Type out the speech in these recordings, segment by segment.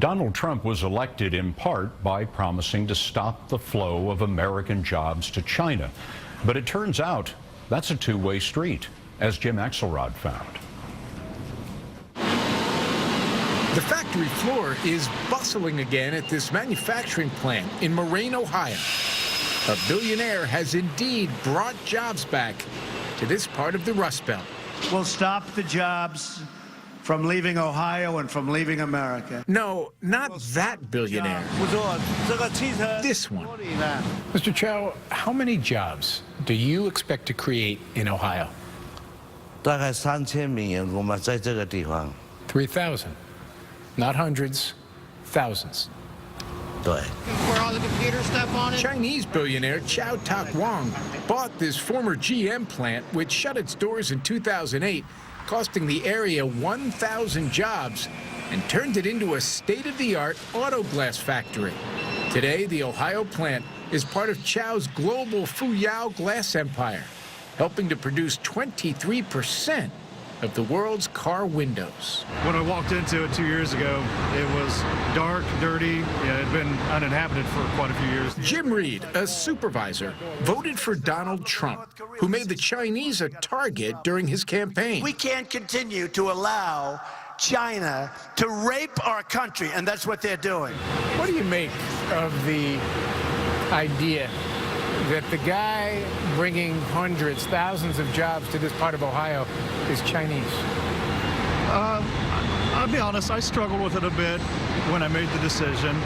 Donald Trump was elected in part by promising to stop the flow of American jobs to China. But it turns out that's a two-way street, as Jim Axelrod found. The factory floor is bustling again at this manufacturing plant in Moraine, Ohio. A billionaire has indeed brought jobs back to this part of the Rust Belt. We'll stop the jobs from leaving Ohio and from leaving America. No, not that billionaire. This one. Mr. Chow, how many jobs do you expect to create in Ohio? 大概3000名我们在这个地方。 3,000. Not hundreds, thousands. 对。 Where all the computer stuff on it? Chinese billionaire Cho Tak Wong bought this former GM plant, which shut its doors in 2008, costing the area 1,000 jobs, and turned it into a state-of-the-art auto glass factory. Today, the Ohio plant is part of Chow's global Fuyao Glass empire, helping to produce 23% of the world's car windows. When I walked into it 2 years ago, it was dark, dirty. Yeah, it had been uninhabited for quite a few years. Jim Reed, a supervisor, voted for Donald Trump, who made the Chinese a target during his campaign. We can't continue to allow China to rape our country, and that's what they're doing. What do you make of the idea that the guy bringing hundreds, thousands of jobs to this part of Ohio is Chinese? I'll be honest, I struggled with it a bit when I made the decision.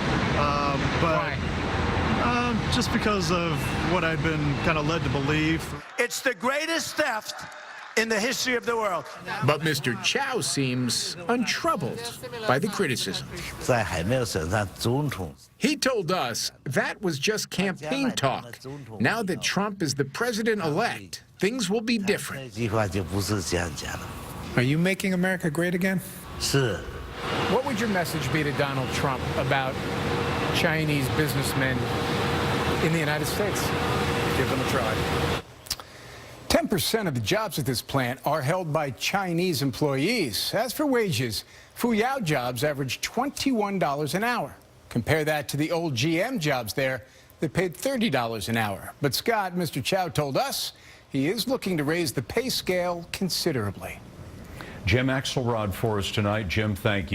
Why? Just because of what I'd been kind of led to believe. It's the greatest theft in the history of the world. But Mr. Chow seems untroubled by the criticism. 在还没有选上总统。 He told us that was just campaign talk. Now that Trump is the president-elect, things will be different. 这句话就不是这样讲了。 Are you making America great again? 是。 What would your message be to Donald Trump about Chinese businessmen in the United States? Give them a try. 10% of the jobs at this plant are held by Chinese employees. As for wages, Fuyao jobs average $21 an hour. Compare that to the old GM jobs there that paid $30 an hour. But Scott, Mr. Chow told us he is looking to raise the pay scale considerably. Jim Axelrod for us tonight. Jim, thank you.